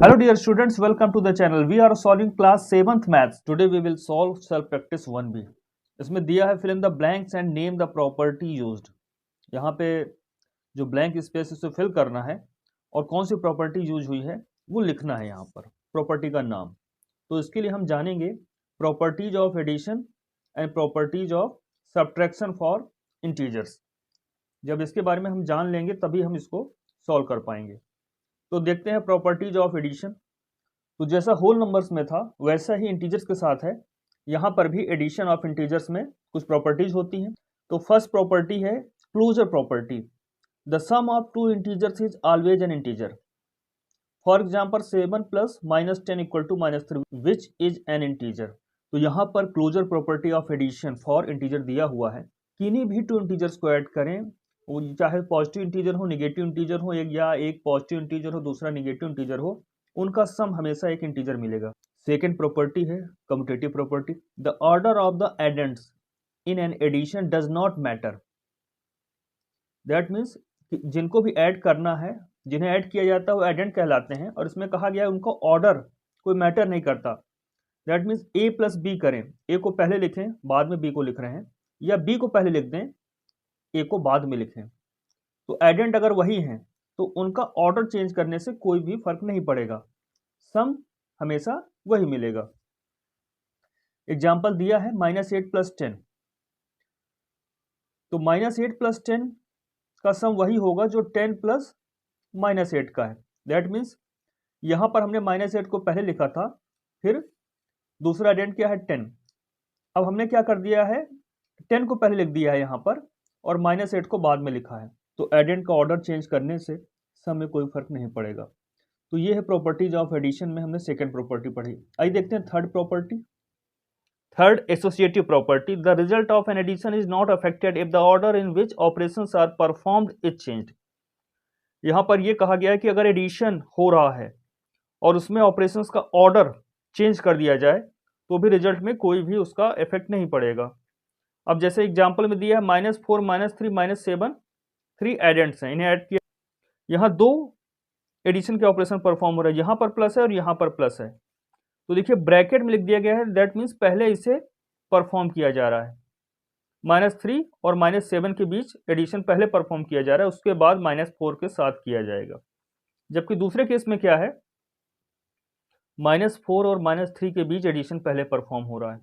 Hello dear students, welcome to the channel. We are solving class 7th maths. Today we will solve self practice 1b. इसमें दिया है fill in the blanks and name the property used. यहाँ पे जो blank space उसे fill करना है और कौन सी property यूज हुई है वो लिखना है यहाँ पर property का नाम. तो इसके लिए हम जानेंगे properties of addition and properties of subtraction for integers. जब इसके बारे में हम जान लेंगे तभी हम इसको सॉल्व कर पाएंगे. तो देखते हैं प्रॉपर्टीज ऑफ एडिशन. तो जैसा होल नंबर्स में था वैसा ही इंटीजर्स के साथ है. यहाँ पर भी एडिशन ऑफ इंटीजर्स में कुछ प्रॉपर्टीज होती हैं. तो फर्स्ट प्रॉपर्टी है closure property. The sum of two integers is always an integer. For example 7 plus -10 equal to -3 which is an integer. तो यहाँ पर closure property of addition for integer दिया हुआ है. किन्हीं भी टू इंटीजर्स को ऐड करें, वो चाहे पॉजिटिव इंटीजर हो, नेगेटिव इंटीजर हो, या एक पॉजिटिव इंटीजर हो दूसरा नेगेटिव इंटीजर हो, उनका सम हमेशा एक इंटीजर मिलेगा. सेकेंड प्रॉपर्टी है commutative property. The order of the addends in an addition does not matter. That means जिनको भी ऐड करना है, जिन्हें ऐड किया जाता है वो एडेंट कहलाते हैं. और इसमें कहा गया है उनका ऑर्डर कोई मैटर नहीं करता. That means A plus B करें, ए को पहले लिखें बाद में बी को लिख रहे हैं, या बी को पहले लिख दें ए को बाद में लिखें. तो एडेंट अगर वही हैं तो उनका ऑर्डर चेंज करने से कोई भी फर्क नहीं पड़ेगा, सम हमेशा वही मिलेगा. एग्जाम्पल दिया है -8 प्लस 10. तो -8 प्लस 10 का सम वही होगा जो 10 प्लस -8 का है. दैट मीन्स यहां पर हमने -8 को पहले लिखा था, फिर दूसरा एडेंट क्या है 10. अब हमने क्या कर दिया है 10 को पहले लिख दिया है यहां पर और -8 को बाद में लिखा है. तो एडेंट का ऑर्डर चेंज करने से सम में कोई फर्क नहीं पड़ेगा. तो ये है प्रॉपर्टीज ऑफ एडिशन में हमने सेकंड प्रॉपर्टी पढ़ी. आइए देखते हैं third property. Third associative property. The result of an addition is not affected if the order in which operations are performed is changed. यहां पर यह कहा गया है कि अगर एडिशन हो रहा है और उसमें ऑपरेशंस का ऑर्डर चेंज कर दिया जाए तो भी रिजल्ट में कोई भी उसका इफेक्ट नहीं पड़ेगा. अब जैसे एग्जाम्पल में दिया है -4 -3 -7 3 एडेंट्स हैं, इन्हें ऐड किया. यहाँ दो एडिशन के ऑपरेशन परफॉर्म हो रहे हैं, यहाँ पर प्लस है और यहाँ पर प्लस है. तो देखिए ब्रैकेट में लिख दिया गया है. दैट मीन्स पहले इसे परफॉर्म किया जा रहा है. -3 और -7 के बीच एडिशन पहले परफॉर्म किया जा रहा है, उसके बाद -4 के साथ किया जाएगा. जबकि दूसरे केस में क्या है -4 और -3 के बीच एडिशन पहले परफॉर्म हो रहा है.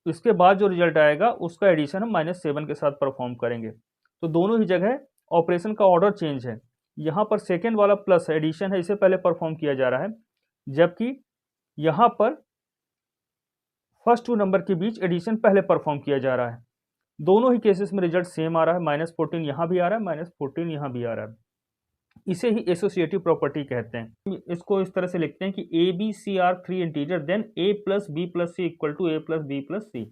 इसके बाद जो रिजल्ट आएगा उसका एडिशन हम -7 के साथ परफॉर्म करेंगे. तो दोनों ही जगह ऑपरेशन का ऑर्डर चेंज है. यहाँ पर सेकेंड वाला प्लस एडिशन है, इसे पहले परफॉर्म किया जा रहा है, जबकि यहाँ पर फर्स्ट टू नंबर के बीच एडिशन पहले परफॉर्म किया जा रहा है. दोनों ही केसेस में रिजल्ट सेम आ रहा है. -14 यहाँ भी आ रहा है, -14 यहाँ भी आ रहा है. इसे ही एसोसिएटिव प्रॉपर्टी कहते हैं. इसको इस तरह से लिखते हैं कि A B C are 3 integer, then a plus B plus C equal to a plus B plus C.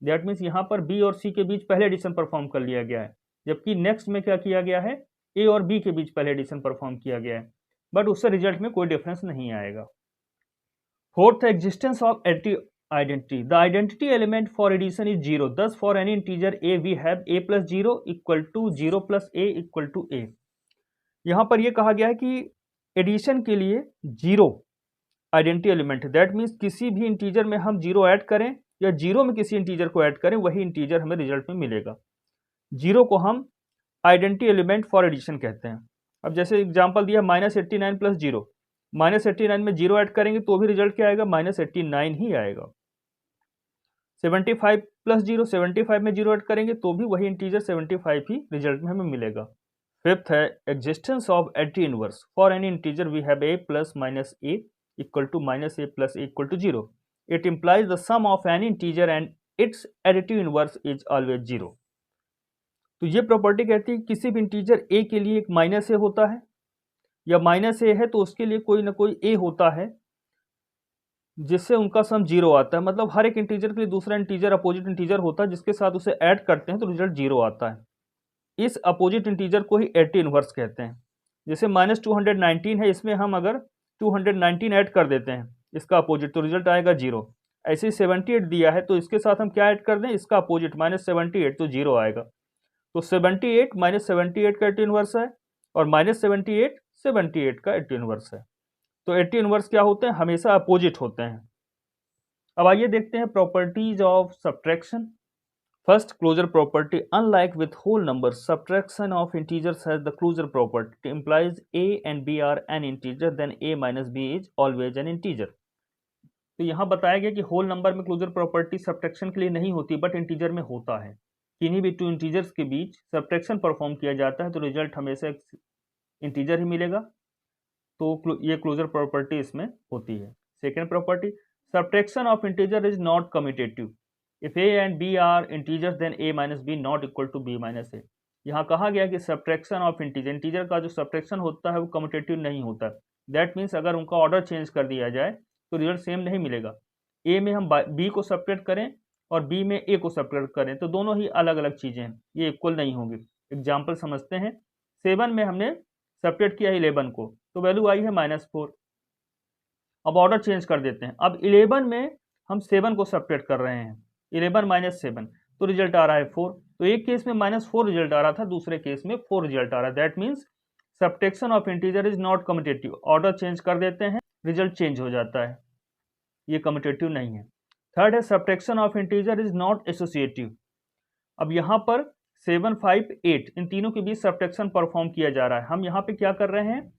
That means यहाँ पर b और c के बीच पहले एडिशन परफॉर्म कर लिया गया है, जबकि नेक्स्ट में क्या किया गया है a और b के बीच पहले एडिशन परफॉर्म किया गया है, बट उससे रिजल्ट में कोई डिफरेंस नहीं आएगा. Fourth, existence of identity. The identity element for addition is 0. Thus for any integer a we have a plus 0 equal to 0 plus a equal to a. यहाँ पर यह कहा गया है कि एडिशन के लिए 0 आइडेंटिटी एलिमेंट है. दैट मीन्स किसी भी इंटीजर में हम 0 ऐड करें या 0 में किसी इंटीजर को ऐड करें, वही इंटीजर हमें रिजल्ट में मिलेगा. 0 को हम आइडेंटिटी एलिमेंट फॉर एडिशन कहते हैं. अब जैसे एग्जांपल दिया -89 प्लस 0. -89 में 0 ऐड करेंगे तो भी रिजल्ट क्या आएगा -89 ही आएगा. 75 प्लस 0, 75 में 0 ऐड करेंगे तो भी वही इंटीजर 75 ही रिजल्ट में हमें मिलेगा. फिफ्थ है existence of additive inverse. For any integer we have a plus -a equal to -a plus a equal to 0. It implies the sum of any integer and its additive inverse is always 0. तो ये property कहती है किसी भी integer a के लिए एक -a होता है, या -a है तो उसके लिए कोई ना कोई a होता है जिससे उनका सम 0 आता है. मतलब हर एक इंटीजर के लिए दूसरा इंटीजर अपोजिट इंटीजर होता है, जिसके साथ उसे ऐड करते हैं तो रिजल्ट 0 आता है. इस अपोजिट इंटीजर को ही एडिटिव इनवर्स कहते हैं. जैसे -219 है, इसमें हम अगर 219 ऐड कर देते हैं इसका अपोजिट तो रिजल्ट आएगा 0. ऐसे ही 78 दिया है तो इसके साथ हम क्या ऐड कर दें इसका अपोजिट -78 तो 0 आएगा. तो 78 -78 का एडिटिव इनवर्स है और -78 78 का एडिटिव इनवर्स है. तो एटी इनवर्स क्या होते हैं, हमेशा अपोजिट होते हैं। अब आइए देखते हैं properties of subtraction. First, closure property, unlike with whole number, subtraction of integers has the closure property, implies a and b are an integer, then a minus b is always an integer. तो यहाँ बताया गया कि whole number में closure property subtraction के लिए नहीं होती, बट इंटीजर में होता है। किन्हीं भी टू इंटीजर्स के बीच सब्ट्रैक्शन परफॉर्म किया जाता है तो रिजल्ट हमेशा इंटीजर ही मिलेगा, तो ये क्लोजर प्रॉपर्टी इसमें होती है। Second property, subtraction of integer is not commutative, if a and b are integers then a minus b not equal to b minus a। यहाँ कहा गया कि सब्ट्रैक्शन ऑफ इंटीजर का जो सब्ट्रैक्शन होता है वो कम्यूटेटिव नहीं होता। दैट मीन्स अगर उनका ऑर्डर चेंज कर दिया जाए तो रिजल्ट सेम नहीं मिलेगा। ए में हम बी को सब्ट्रैक्ट करें और बी में ए को सब्ट्रैक्ट करें तो दोनों ही अलग अलग चीज़ें हैं, ये इक्वल नहीं होंगी। एग्जाम्पल समझते हैं। 7 में हमने सब्ट्रैक्ट किया 11 को तो वैल्यू आई है -4। अब ऑर्डर चेंज कर देते हैं। अब 11 में हम 7 को सब्ट्रैक्ट कर रहे हैं, 11 - 7 तो रिजल्ट आ रहा है 4। तो एक केस में -4 रिजल्ट आ रहा था, दूसरे केस में 4 रिजल्ट आ रहा है। That means subtraction of integer is not commutative. Order change कर देते हैं, रिजल्ट चेंज हो जाता है, ये कम्यूटेटिव नहीं है। थर्ड है, subtraction of integer is not associative. अब यहाँ पर 7, 5, 8 इन तीनों के बीच सब्ट्रैक्शन परफॉर्म किया जा रहा है। हम यहाँ पे क्या कर रहे हैं,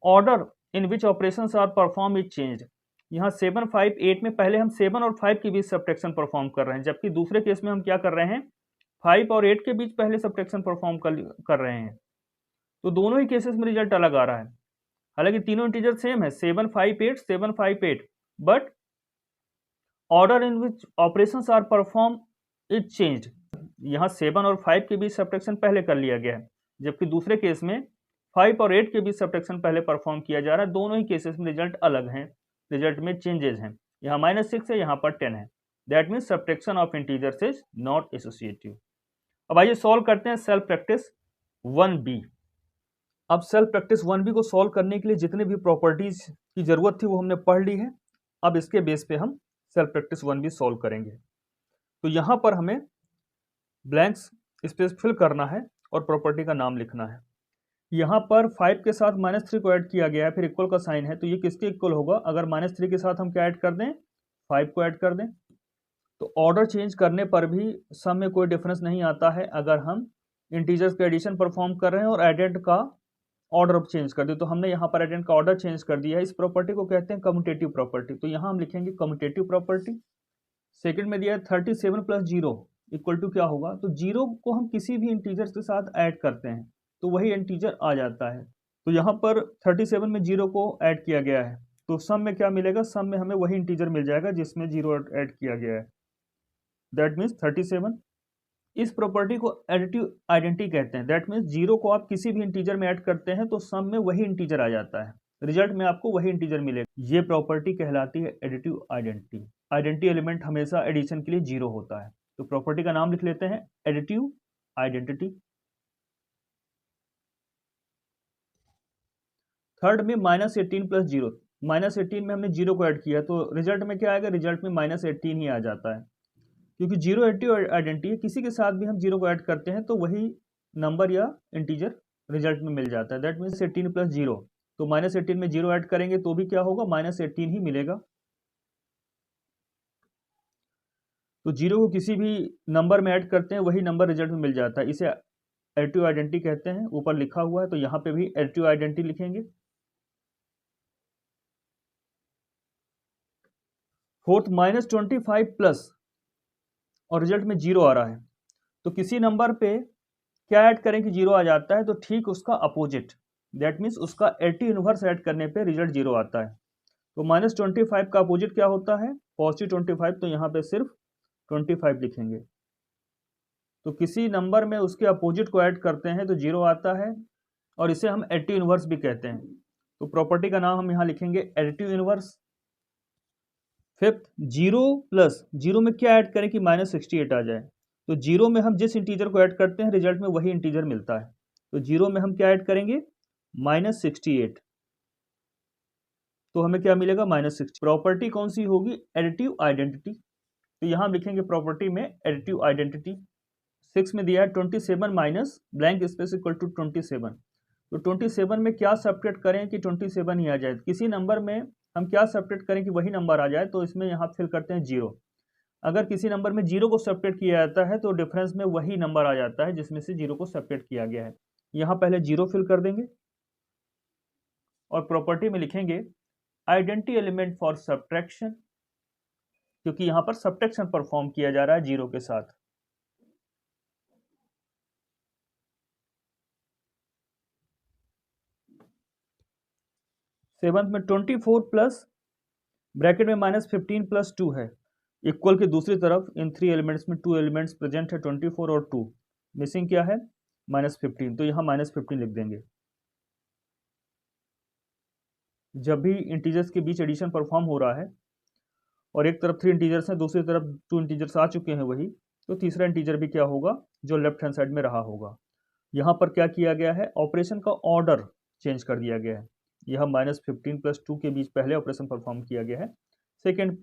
order in which operations are perform is changed. यहाँ 7, 5, 8 में पहले हम 7 और 5 के बीच सब्ट्रैक्शन परफॉर्म कर रहे हैं, जबकि दूसरे केस में हम क्या कर रहे हैं, 5 और 8 के बीच पहले सब्ट्रैक्शन परफॉर्म कर रहे हैं। तो दोनों ही केसेस में रिजल्ट अलग आ रहा है। हालांकि तीनों इंटीजर सेम है, 7, 5, 8, 7, 5, 8, but order in which operations are perform is changed. यहाँ 7 और 5 के बीच सब्ट्रैक्शन पहले कर लिया गया है, जबकि दूसरे केस में 5 और 8 के बीच सब्ट्रैक्शन पहले परफॉर्म किया जा रहा है। दोनों ही केसेस में रिजल्ट अलग हैं, रिजल्ट में चेंजेस हैं। यहाँ -6 है, यहाँ पर 10 है। That means subtraction of integers is not associative. अब आइए सॉल्व करते हैं सेल्फ प्रैक्टिस 1B। अब सेल्फ प्रैक्टिस 1B को सॉल्व करने के लिए जितने भी प्रॉपर्टीज की जरूरत थी वो हमने पढ़ ली है। अब इसके बेस पे हम सेल्फ प्रैक्टिस 1B सॉल्व करेंगे। तो यहाँ पर हमें ब्लैंक्स स्पेस फिल करना है और प्रॉपर्टी का नाम लिखना है। यहाँ पर 5 के साथ -3 को ऐड किया गया है, फिर इक्वल का साइन है, तो ये किसके इक्वल होगा, अगर -3 के साथ हम क्या ऐड कर दें, 5 को ऐड कर दें। तो ऑर्डर चेंज करने पर भी सम में कोई डिफरेंस नहीं आता है अगर हम इंटीजर्स का एडिशन परफॉर्म कर रहे हैं और एडेंट का ऑर्डर चेंज कर दे। तो हमने यहाँ पर एडेंट का ऑर्डर चेंज कर दिया है। इस प्रॉपर्टी को कहते हैं कम्यूटेटिव प्रॉपर्टी। तो यहाँ हम लिखेंगे कम्यूटेटिव प्रॉपर्टी। सेकंड में दिया है 37 + 0 इक्वल टू क्या होगा, तो 0 को हम किसी भी इंटीजर के साथ ऐड करते हैं तो वही इंटीजर आ जाता है। तो यहाँ पर 37 में 0 को ऐड किया गया है, तो सम में क्या मिलेगा, सम में हमें वही इंटीजर मिल जाएगा जिसमें 0 ऐड किया गया है। That means 37। इस प्रॉपर्टी को एडिटिव आइडेंटिटी कहते हैं। दैट मीन्स 0 को आप किसी भी इंटीजर में ऐड करते हैं तो सम में वही इंटीजर आ जाता है, रिजल्ट में आपको वही इंटीजर मिलेगा। ये प्रॉपर्टी कहलाती है एडिटिव आइडेंटिटी। आइडेंटिटी एलिमेंट हमेशा एडिशन के लिए 0 होता है। तो प्रॉपर्टी का नाम लिख लेते हैं एडिटिव आइडेंटिटी। थर्ड में -18 + 0, -18 में हमने 0 को ऐड किया तो रिजल्ट में क्या आएगा, रिजल्ट में -18 ही आ जाता है, क्योंकि 0 एडिटिव आइडेंटिटी है। किसी के साथ भी हम 0 को ऐड करते हैं तो वही नंबर या इंटीजर रिजल्ट में मिल जाता है। दैट मीन्स 18 + 0, तो -18 में 0 ऐड करेंगे तो भी क्या होगा, -18 ही मिलेगा। तो 0 को किसी भी नंबर में ऐड करते हैं वही नंबर रिजल्ट में मिल जाता है। इसे एडिटिव आइडेंटिटी कहते हैं, ऊपर लिखा हुआ है, तो यहाँ पे भी एडिटिव आइडेंटिटी लिखेंगे। फोर्थ -25 प्लस और रिजल्ट में 0 आ रहा है, तो किसी नंबर पे क्या ऐड करें कि 0 आ जाता है, तो ठीक उसका अपोजिट, दैट मीन्स उसका एडिटिव इनवर्स ऐड करने पे रिजल्ट 0 आता है। तो -25 का अपोजिट क्या होता है, +25, तो यहाँ पे सिर्फ 25 लिखेंगे। तो किसी नंबर में उसके अपोजिट को ऐड करते हैं तो 0 आता है, और इसे हम एडिटिव इनवर्स भी कहते हैं। तो प्रॉपर्टी का नाम हम यहाँ लिखेंगे एडिटिव इनवर्स। फिफ्थ, 0 + 0 में क्या ऐड करें कि -68 आ जाए, तो 0 में हम जिस इंटीजर को ऐड करते हैं रिजल्ट में वही इंटीजर मिलता है। तो 0 में हम क्या ऐड करेंगे, -68, तो हमें क्या मिलेगा, -60। प्रॉपर्टी कौन सी होगी, एडिटिव आइडेंटिटी। तो यहाँ हम लिखेंगे प्रॉपर्टी में एडिटिव आइडेंटिटी। 6 में दिया है 27 minus blank space equal to 27, तो 27 में क्या सब्ट्रैक्ट करें कि 27 ही आ जाए। किसी नंबर में हम क्या सब्ट्रैक्ट करें कि वही नंबर आ जाए, तो इसमें यहाँ फिल करते हैं 0। अगर किसी नंबर में 0 को सब्ट्रैक्ट किया जाता है तो डिफरेंस में वही नंबर आ जाता है जिसमें से 0 को सब्ट्रैक्ट किया गया है। यहाँ पहले 0 फिल कर देंगे और प्रॉपर्टी में लिखेंगे आइडेंटिटी एलिमेंट फॉर सब्ट्रैक्शन, क्योंकि यहाँ पर सब्ट्रैक्शन परफॉर्म किया जा रहा है 0 के साथ। सेवंथ में 24 प्लस ब्रैकेट में -15 प्लस 2 है, इक्वल की दूसरी तरफ इन 3 एलिमेंट्स में 2 एलिमेंट्स प्रेजेंट है, 24 और 2, मिसिंग क्या है -15, तो यहाँ -15 लिख देंगे। जब भी इंटीजर्स के बीच एडिशन परफॉर्म हो रहा है और एक तरफ 3 इंटीजर्स हैं, दूसरी तरफ 2 इंटीजर्स आ चुके हैं वही, तो तीसरा इंटीजर भी क्या होगा, जो लेफ्ट हैंड साइड में रहा होगा। यहाँ पर क्या किया गया है, ऑपरेशन का ऑर्डर चेंज कर दिया गया है। यह -15 प्लस 2 के बीच पहले ऑपरेशन परफॉर्म किया गया है, सेकेंड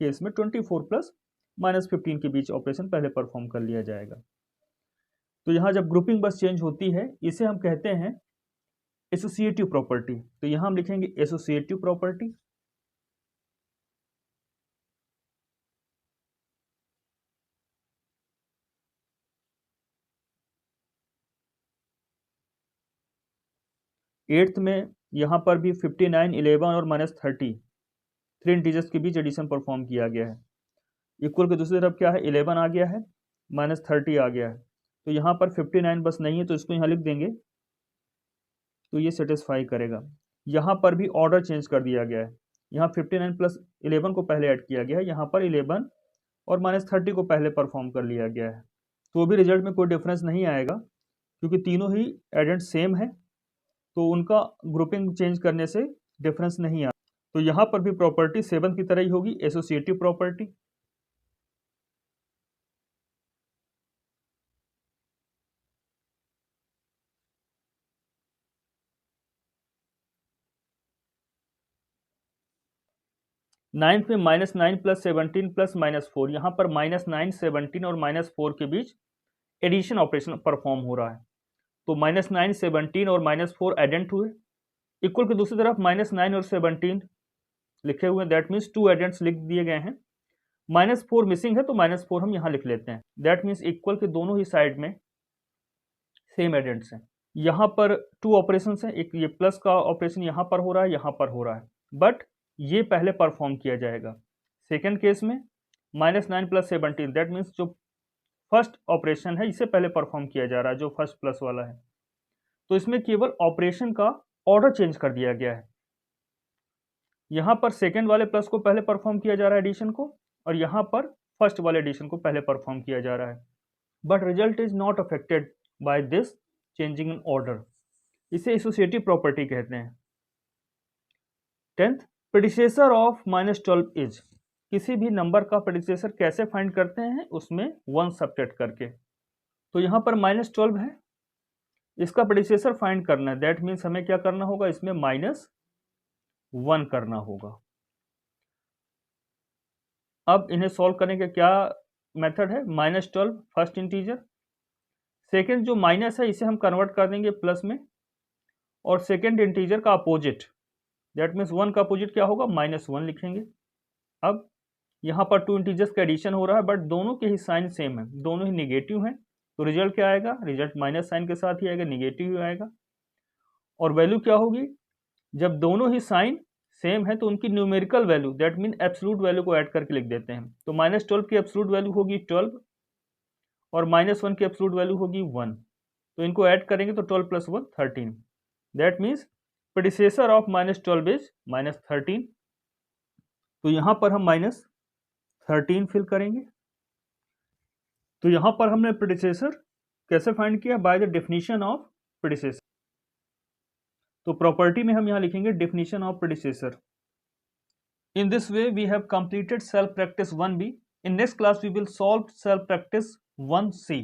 केस में 24 प्लस -15 के बीच ऑपरेशन पहले परफॉर्म कर लिया जाएगा। तो यहाँ जब ग्रुपिंग बस चेंज होती है, इसे हम कहते हैं एसोसिएटिव प्रॉपर्टी। तो यहाँ हम लिखेंगे एसोसिएटिव प्रॉपर्टी। एट्थ में यहाँ पर भी 59, 11 और -30 3 इंटीजर्स के बीच एडिशन परफॉर्म किया गया है। इक्वल के दूसरी तरफ क्या है, 11 आ गया है, -30 आ गया है, तो यहाँ पर 59 बस नहीं है, तो इसको यहाँ लिख देंगे, तो ये सेटिस्फाई करेगा। यहाँ पर भी ऑर्डर चेंज कर दिया गया है, यहाँ 59 प्लस 11 को पहले ऐड किया गया है, यहाँ पर 11 और -30 को पहले परफॉर्म कर लिया गया है, तो भी रिजल्ट में कोई डिफरेंस नहीं आएगा, क्योंकि तीनों ही एडेंट सेम है, तो उनका ग्रुपिंग चेंज करने से डिफरेंस नहीं आया। तो यहाँ पर भी प्रॉपर्टी 7 की तरह ही होगी, एसोसिएटिव प्रॉपर्टी। नाइन्थ में -9 प्लस 17 प्लस -4, यहाँ पर -9, 17 और -4 के बीच एडिशन ऑपरेशन परफॉर्म हो रहा है, तो -9, 17 और -4 एडेंट हुए, इक्वल की दूसरी तरफ -9 और 17 लिखे हुए, दैट मीन्स 2 एडेंट्स लिख दिए गए हैं, -4 मिसिंग है, तो -4 हम यहाँ लिख लेते हैं, दैट मीन्स इक्वल के दोनों ही साइड में सेम एडेंट्स हैं। यहाँ पर 2 ऑपरेशन हैं, एक ये प्लस का ऑपरेशन यहाँ पर हो रहा है, यहाँ पर हो रहा है, बट ये पहले परफॉर्म किया जाएगा। सेकेंड केस में -9 प्लस 17, दैट मीन्स जो फर्स्ट ऑपरेशन है इसे पहले परफॉर्म किया जा रहा है, जो फर्स्ट प्लस वाला है, तो इसमें केवल ऑपरेशन का ऑर्डर चेंज कर दिया गया है। यहाँ पर सेकेंड वाले प्लस को पहले परफॉर्म किया जा रहा है एडिशन को, और यहाँ पर फर्स्ट वाले एडिशन को पहले परफॉर्म किया जा रहा है, but result is not affected by this changing in order. इसे एसोसिएटिव प्रॉपर्टी कहते हैं। 10th, प्रेडिसेसर ऑफ -12 इज, किसी भी नंबर का प्रेडिसेसर कैसे फाइंड करते हैं, उसमें 1 सब्ट्रैक्ट करके। तो यहाँ पर -12 है, इसका प्रेडिसेसर फाइंड करना है, दैट मीन्स हमें क्या करना होगा, इसमें -1 करना होगा। अब इन्हें सॉल्व करने का क्या मेथड है, -12 फर्स्ट इंटीजर, सेकेंड जो माइनस है इसे हम कन्वर्ट कर देंगे प्लस में, और सेकेंड इंटीजर का अपोजिट, दैट मीन्स 1 का अपोजिट क्या होगा, -1 लिखेंगे। अब यहाँ पर 2 इंटीजर्स का एडिशन हो रहा है, बट दोनों के ही साइन सेम है, दोनों ही निगेटिव हैं, तो रिजल्ट क्या आएगा, रिजल्ट माइनस साइन के साथ ही आएगा, निगेटिव ही आएगा। और वैल्यू क्या होगी, जब दोनों ही साइन सेम है तो उनकी numerical value, that mean absolute value को ऐड करके लिख देते हैं, तो -12 की एब्सोल्यूट वैल्यू होगी 12 और -1 की एब्सोल्यूट वैल्यू होगी 1, तो इनको ऐड करेंगे तो 12 + 1 13, that means predecessor of -12 is -13। तो यहाँ पर हम -13 फिल करेंगे। तो यहाँ पर हमने प्रेडिसेसर कैसे फाइंड किया, by the definition of predecessor. तो प्रॉपर्टी में हम यहाँ लिखेंगे definition of predecessor. In this way we have completed self practice 1B. In next class we will solve self practice 1C.